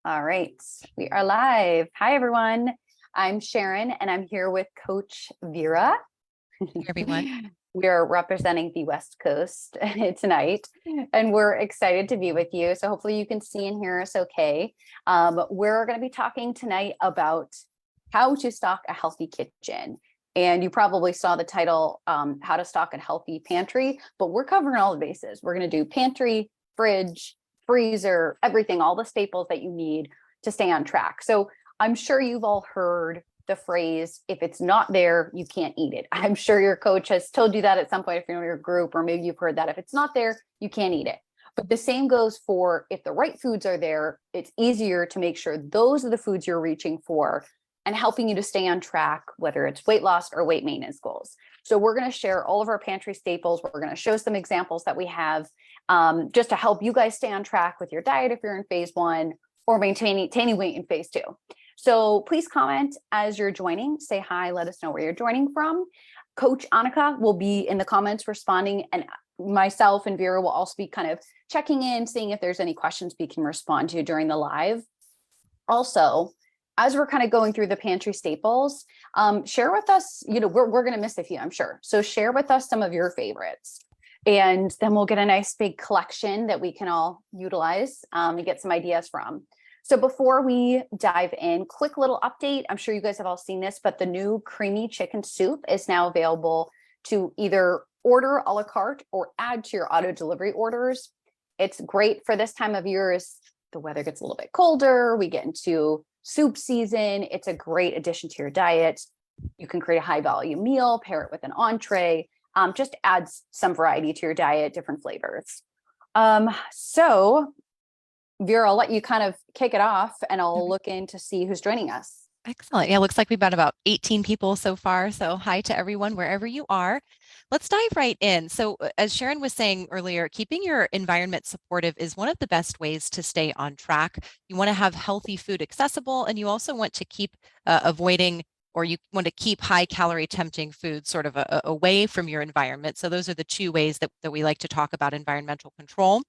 All right, we are live. Hi, everyone. I'm Sharon, and I'm here with Coach Vera. Hey, everyone. We are representing the West Coast tonight, and we're excited to be with you. So hopefully you can see and hear us okay. We're going to be talking tonight about how to stock a healthy kitchen. And you probably saw the title, How to Stock a Healthy Pantry, but we're covering all the bases. We're going to do pantry, fridge, freezer, everything, all the staples that you need to stay on track. So I'm sure you've all heard the phrase, if it's not there, you can't eat it. I'm sure your coach has told you that at some point if you're in your group, or maybe you've heard that if it's not there, you can't eat it. But the same goes for if the right foods are there, it's easier to make sure those are the foods you're reaching for and helping you to stay on track, whether it's weight loss or weight maintenance goals. So we're going to share all of our pantry staples. We're going to show some examples that we have just to help you guys stay on track with your diet if you're in phase one, or maintaining weight in phase two. So please comment as you're joining, say hi, let us know where you're joining from. Coach Annika will be in the comments responding, and myself and Vera will also be kind of checking in, seeing if there's any questions we can respond to during the live. Also, as we're kind of going through the pantry staples, share with us, we're going to miss a few, I'm sure. So share with us some of your favorites. And then we'll get a nice big collection that we can all utilize and get some ideas from. So before we dive in, quick little update. I'm sure you guys have all seen this, but the new creamy chicken soup is now available to either order a la carte or add to your auto delivery orders. It's great for this time of year as the weather gets a little bit colder. We get into soup season. It's a great addition to your diet. You can create a high volume meal, pair it with an entree. Just adds some variety to your diet, different flavors. So Vera, I'll let you kind of kick it off and I'll look in to see who's joining us. Excellent. Yeah, looks like we've got about 18 people so far. So hi to everyone, wherever you are. Let's dive right in. So as Sharon was saying earlier, keeping your environment supportive is one of the best ways to stay on track. You want to have healthy food accessible, and you also want to keep avoiding, or you want to keep high calorie tempting food sort of away from your environment. So those are the two ways that we like to talk about environmental control.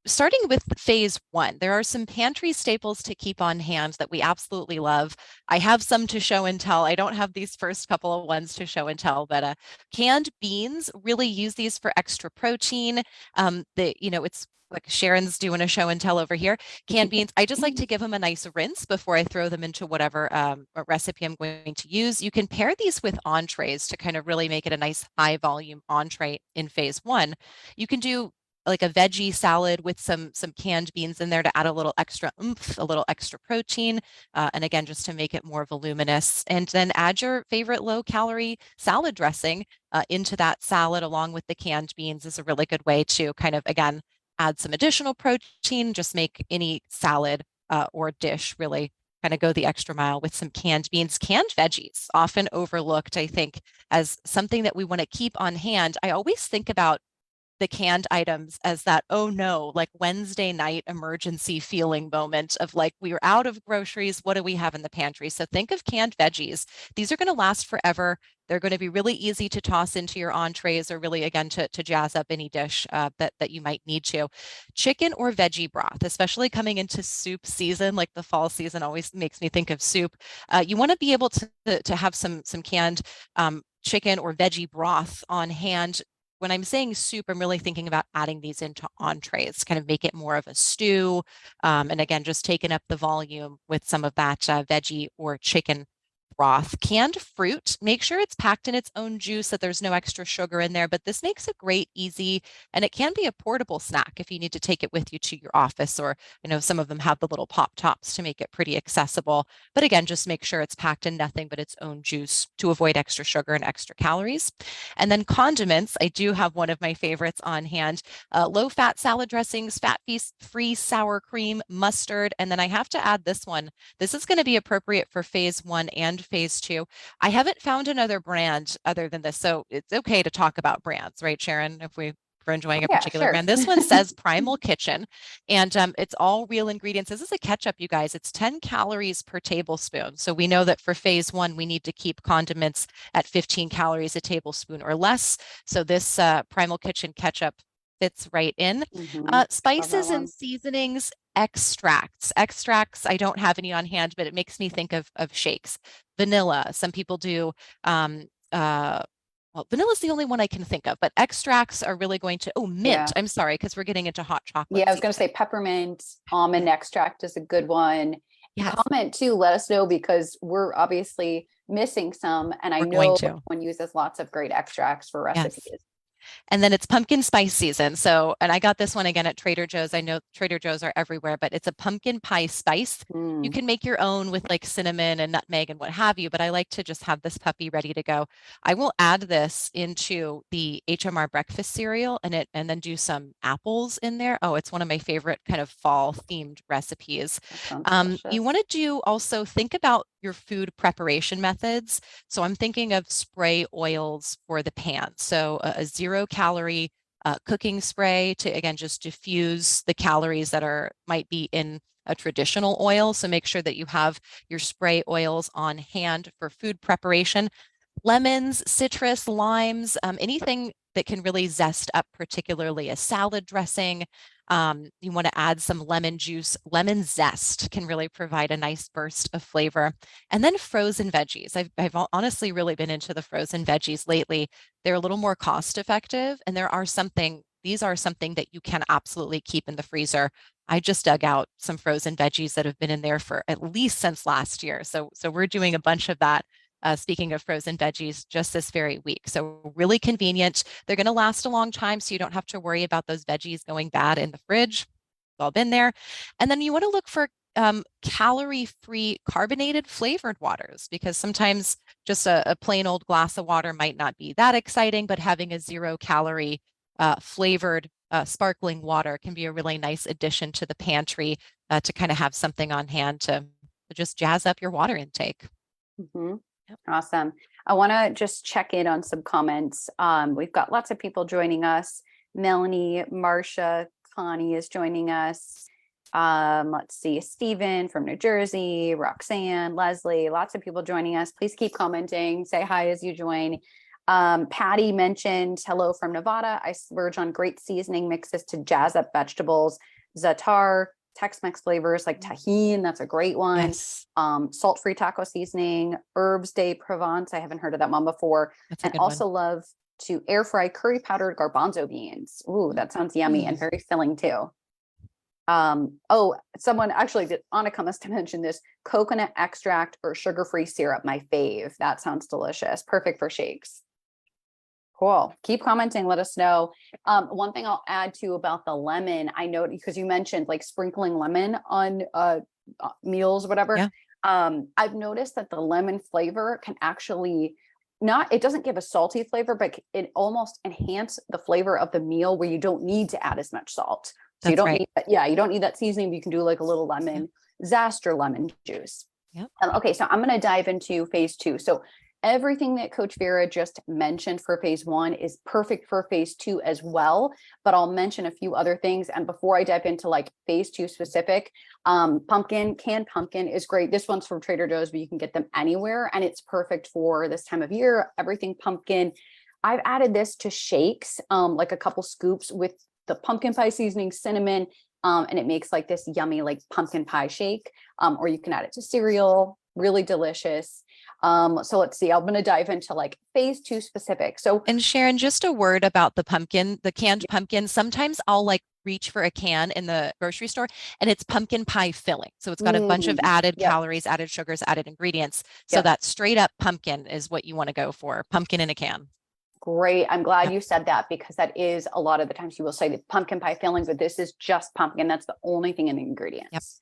Starting with phase one, there are some pantry staples to keep on hand that we absolutely love. I have some to show and tell. I don't have these first couple of ones to show and tell, but canned beans, really use these for extra protein. It's like Sharon's doing a show and tell over here. Canned beans, I just like to give them a nice rinse before I throw them into whatever recipe I'm going to use. You can pair these with entrees to kind of really make it a nice high volume entree in phase one. You can do like a veggie salad with some canned beans in there to add a little extra oomph, a little extra protein, and again, just to make it more voluminous. And then add your favorite low-calorie salad dressing into that salad along with the canned beans is a really good way to kind of, again, add some additional protein, just make any salad or dish really kind of go the extra mile with some canned beans. Canned veggies, often overlooked, I think, as something that we want to keep on hand. I always think about the canned items as that, oh no, like Wednesday night emergency feeling moment of like, we are out of groceries. What do we have in the pantry? So think of canned veggies. These are going to last forever. They're going to be really easy to toss into your entrees or really, again, to jazz up any dish that you might need to. Chicken or veggie broth, especially coming into soup season, like the fall season always makes me think of soup. You want to be able to have some canned chicken or veggie broth on hand. When I'm saying soup, I'm really thinking about adding these into entrees, kind of make it more of a stew. And again, just taking up the volume with some of that veggie or chicken broth. Canned fruit, make sure it's packed in its own juice, that there's no extra sugar in there, but this makes a great, easy, and it can be a portable snack if you need to take it with you to your office, or some of them have the little pop tops to make it pretty accessible. But again, just make sure it's packed in nothing but its own juice to avoid extra sugar and extra calories. And then condiments, I do have one of my favorites on hand, low-fat salad dressings, fat-free sour cream, mustard, and then I have to add this one. This is going to be appropriate for phase one and phase two. I haven't found another brand other than this, so it's okay to talk about brands, right, Sharon? If we're enjoying a Yeah, particular sure. brand. This one says Primal Kitchen, and it's all real ingredients. This is a ketchup, you guys. It's 10 calories per tablespoon. So we know that for phase one, we need to keep condiments at 15 calories a tablespoon or less. So this Primal Kitchen ketchup fits right in. Mhm. Love that Spices and one. seasonings, extracts. Extracts, I don't have any on hand, but it makes me think of shakes. Vanilla, some people do um, well, vanilla is the only one I can think of, but extracts are really going to, oh, mint. Yeah. I'm sorry, because we're getting into hot Yeah, chocolate I was going to season. say peppermint Yeah. almond extract is a good one. Yes, Comment too, let us know because we're obviously missing some, and I we're going know to. one uses lots of great extracts for Yes. recipes. And then it's pumpkin spice season. So, and I got this one again at Trader Joe's. I know Trader Joe's are everywhere, but it's a pumpkin pie spice. You Mm, can make your own with like cinnamon and nutmeg and what have you, but I like to just have this puppy ready to go. I will add this into the HMR breakfast cereal and then do some apples in there. Oh, it's one of my favorite kind of fall themed recipes. that sounds You delicious. want to do also think about your food preparation methods. So I'm thinking of spray oils for the pan. So a 0 calorie cooking spray to, again, just diffuse the calories that might be in a traditional oil. So make sure that you have your spray oils on hand for food preparation. Lemons, citrus, limes, anything that can really zest up, particularly a salad dressing. You want to add some lemon juice. Lemon zest can really provide a nice burst of flavor. And then frozen veggies. I've honestly really been into the frozen veggies lately. They're a little more cost effective, and these are something that you can absolutely keep in the freezer. I just dug out some frozen veggies that have been in there for at least since last year. So we're doing a bunch of that. Speaking of frozen veggies, just this very week. So really convenient. They're going to last a long time, so you don't have to worry about those veggies going bad in the fridge. It's all been there. And then you want to look for calorie-free carbonated flavored waters because sometimes just a plain old glass of water might not be that exciting, but having a 0 calorie flavored sparkling water can be a really nice addition to the pantry to kind of have something on hand to just jazz up your water intake. Mhm. Yep. Awesome. I want to just check in on some comments. We've got lots of people joining us. Melanie, Marcia, Connie is joining us. Let's see, Stephen from New Jersey, Roxanne, Leslie, lots of people joining us. Please keep commenting. Say hi as you join. Patty mentioned hello from Nevada. I splurge on great seasoning mixes to jazz up vegetables. Zatar, Tex-Mex flavors like tahine, that's a great one. Yes, Salt-free taco seasoning, herbs de Provence. I haven't heard of that one before. that's a And good one. also love to air fry curry powdered garbanzo beans. Ooh, that sounds yummy and Mm. very filling too. Oh, someone actually did, Annika must have mentioned this, coconut extract or sugar-free syrup, my fave. That sounds delicious. Perfect for shakes. Cool. Keep commenting. Let us know. One thing I'll add to about the lemon, I know because you mentioned like sprinkling lemon on meals, whatever. Yeah, I've noticed that the lemon flavor can actually not, it doesn't give a salty flavor, but it almost enhance the flavor of the meal where you don't need to add as much salt. So you that's don't right. need that. Yeah, you don't need that seasoning, but you can do like a little Yeah, lemon zest or lemon juice. yeah. Okay, so I'm going to dive into phase two. So everything that Coach Vera just mentioned for phase one is perfect for phase two as well. But I'll mention a few other things. And before I dive into like phase two specific, canned pumpkin is great. This one's from Trader Joe's, but you can get them anywhere. And it's perfect for this time of year, everything pumpkin. I've added this to shakes, like a couple scoops with the pumpkin pie seasoning, cinnamon, and it makes like this yummy like pumpkin pie shake. Or you can add it to cereal, really delicious. So let's see, I'm going to dive into like phase two specific. So And Sharon, just a word about the pumpkin, the canned pumpkin. Sometimes I'll like reach for a can in the grocery store and it's pumpkin pie filling. So it's got a bunch of added yep, calories, added sugars, added ingredients. So yep. that straight up pumpkin is what you want to go for. Pumpkin in a can. Great. I'm glad Yep. you said that because that is a lot of the times you will say the pumpkin pie filling, but this is just pumpkin. That's the only thing in the Yep. ingredients.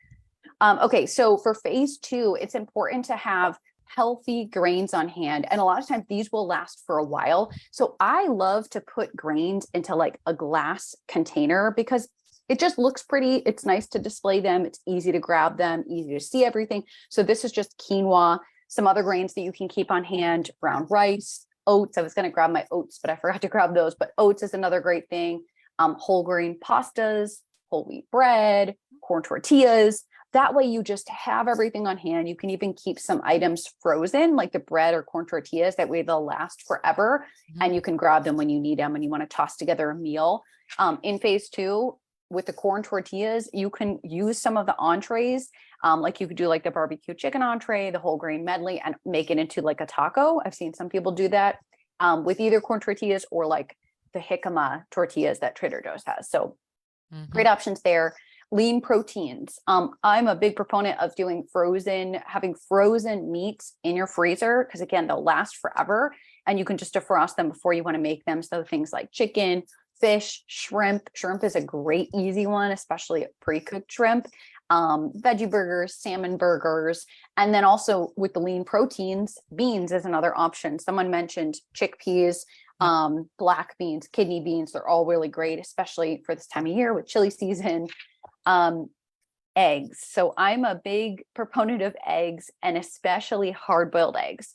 Okay, so for phase two, it's important to have healthy grains on hand. And a lot of times these will last for a while. So I love to put grains into like a glass container because it just looks pretty. It's nice to display them. It's easy to grab them, easy to see everything. So this is just quinoa, some other grains that you can keep on hand, brown rice, oats. I was going to grab my oats, but I forgot to grab those. But oats is another great thing. Whole grain pastas, whole wheat bread, corn tortillas. that way you just have everything on hand. You can even keep some items frozen, like the bread or corn tortillas. That way they'll last forever. Mhm. And you can grab them when you need them and you want to toss together a meal. In phase two, with the corn tortillas, you can use some of the entrees. Like you could do like the barbecue chicken entree, the whole grain medley, and make it into like a taco. I've seen some people do that with either corn tortillas or like the jicama tortillas that Trader Joe's has. So great options there. Lean proteins. I'm a big proponent of having frozen meats in your freezer, because again, they'll last forever and you can just defrost them before you want to make them. So things like chicken, fish, shrimp. Shrimp is a great, easy one, especially pre-cooked shrimp. Veggie burgers, salmon burgers. And then also with the lean proteins, beans is another option. Someone mentioned chickpeas, black beans, kidney beans. They're all really great, especially for this time of year with chili season. Eggs. So I'm a big proponent of eggs, and especially hard-boiled eggs.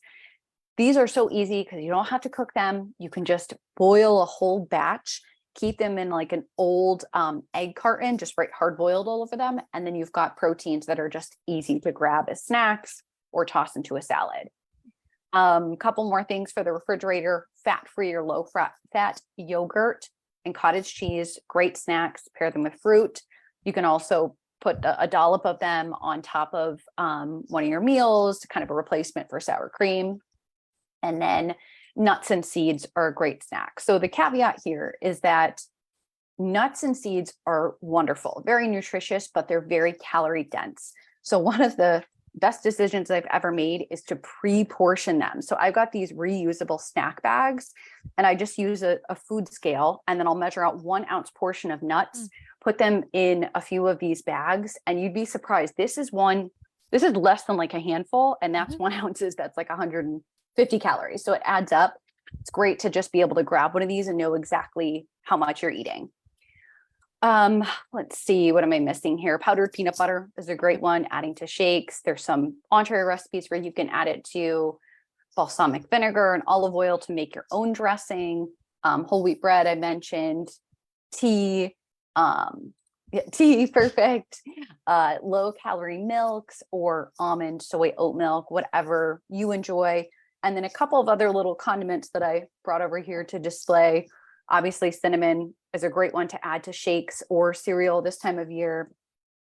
These are so easy because you don't have to cook them. You can just boil a whole batch, keep them in like an old egg carton, just right hard-boiled all over them. And then you've got proteins that are just easy to grab as snacks or toss into a salad. Couple more things for the refrigerator: fat-free or low-fat yogurt and cottage cheese, great snacks. Pair them with fruit. You can also put a dollop of them on top of one of your meals, kind of a replacement for sour cream. And then nuts and seeds are a great snack. So the caveat here is that nuts and seeds are wonderful, very nutritious, but they're very calorie dense. So one of the best decisions I've ever made is to pre-portion them. So I've got these reusable snack bags, and I just use a food scale, and then I'll measure out 1 ounce portion of nuts, put them in a few of these bags, and you'd be surprised. This is less than like a handful, and that's 1 ounce that's like 150 calories. So it adds up. It's great to just be able to grab one of these and know exactly how much you're eating. Let's see, what am I missing here? Powdered peanut butter is a great one, adding to shakes. There's some entree recipes where you can add it to balsamic vinegar and olive oil to make your own dressing. Whole wheat bread, I mentioned. Tea, perfect. Low calorie milks or almond, soy, oat milk, whatever you enjoy. And then a couple of other little condiments that I brought over here to display. Obviously, cinnamon is a great one to add to shakes or cereal this time of year.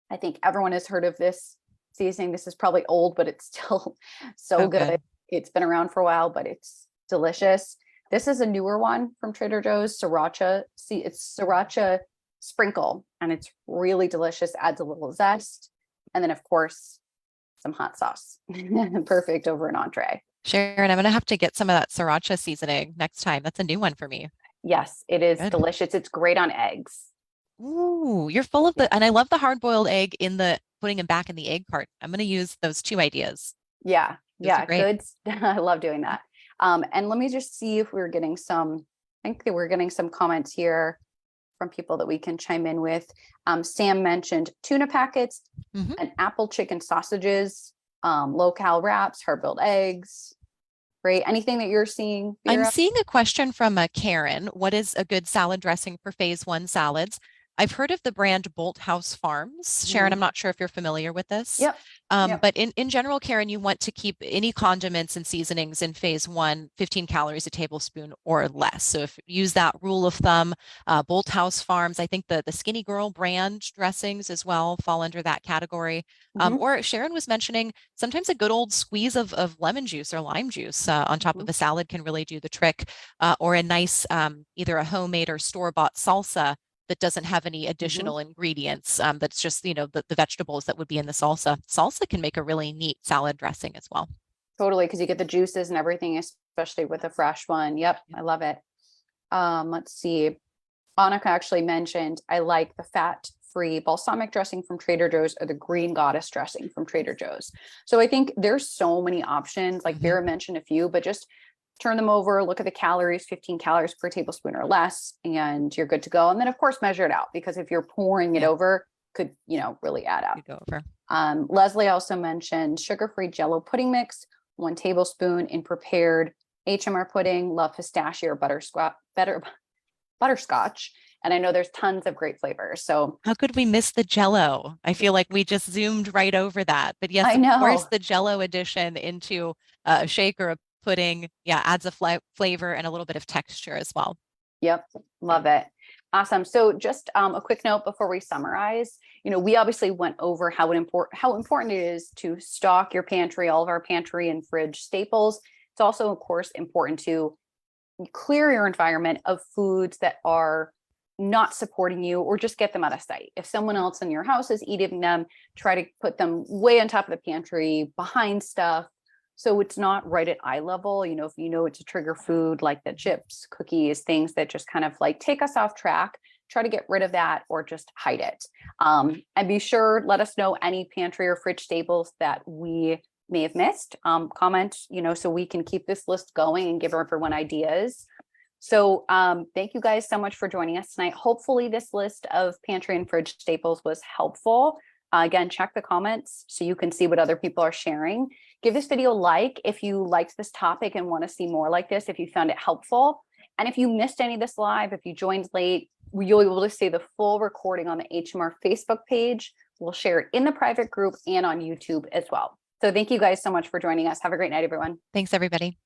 I think everyone has heard of this seasoning. This is probably old, but it's still so good. It's been around for a while, but it's delicious. This is a newer one from Trader Joe's, sriracha. See, it's sriracha sprinkle, and it's really delicious. Adds a little zest. And then, of course, some hot sauce. Perfect over an entree. Sharon, I'm going to have to get some of that sriracha seasoning next time. That's a new one for me. Yes, it is delicious. It's great on eggs. Ooh, you're full of and I love the hard-boiled egg putting them back in the egg carton. I'm going to use those 2 ideas. Yeah, good. I love doing that. And let me just see if we're getting I think that we're getting some comments here from people that we can chime in with. Sam mentioned tuna packets and apple chicken sausages, low-cal wraps, hard-boiled eggs. Great. Anything that you're seeing, Vera? I'm seeing a question from Karen. What is a good salad dressing for phase 1 salads? I've heard of the brand Bolt House Farms. Sharon, I'm not sure if you're familiar with this. Yep. But in general, Karen, you want to keep any condiments and seasonings in phase 1, 15 calories a tablespoon or less. So if you use that rule of thumb, Bolt House Farms, I think the Skinny Girl brand dressings as well fall under that category. Or Sharon was mentioning sometimes a good old squeeze of lemon juice or lime juice on top of a salad can really do the trick, or a nice either a homemade or store-bought salsa that doesn't have any additional ingredients. That's just, the vegetables that would be in the salsa. Salsa can make a really neat salad dressing as well. Totally, because you get the juices and everything, especially with a fresh one. Yep, I love it. Let's see. Annika actually mentioned, I like the fat-free balsamic dressing from Trader Joe's or the Green Goddess dressing from Trader Joe's. So I think there's so many options, like Vera mentioned a few, but just turn them over, look at the calories, 15 calories per tablespoon or less, and you're good to go. And then of course, measure it out, because if you're pouring it over, could, really add up. Go over. Leslie also mentioned sugar-free Jello pudding mix, 1 tablespoon in prepared HMR pudding, love pistachio or butterscotch. And I know there's tons of great flavors. So How could we miss the Jello? I feel like we just zoomed right over that. But yes, I of course, know. the Jello addition into a shake or a pudding, yeah, adds a flavor and a little bit of texture as well. Yep, love it. Awesome. So just a quick note before we summarize, we obviously went over how important it is to stock your pantry, all of our pantry and fridge staples. It's also, of course, important to clear your environment of foods that are not supporting you, or just get them out of sight. If someone else in your house is eating them, try to put them way on top of the pantry, behind stuff, so it's not right at eye level. If it's a trigger food like the chips, cookies, things that just kind of like take us off track, try to get rid of that or just hide it. And be sure, let us know any pantry or fridge staples that we may have missed. Comment, so we can keep this list going and give everyone ideas. So thank you guys so much for joining us tonight. Hopefully this list of pantry and fridge staples was helpful. Again, check the comments so you can see what other people are sharing. Give this video a like if you liked this topic and want to see more like this, if you found it helpful. And if you missed any of this live, if you joined late, you'll be able to see the full recording on the HMR Facebook page. We'll share it in the private group and on YouTube as well. So thank you guys so much for joining us. Have a great night, everyone. Thanks, everybody.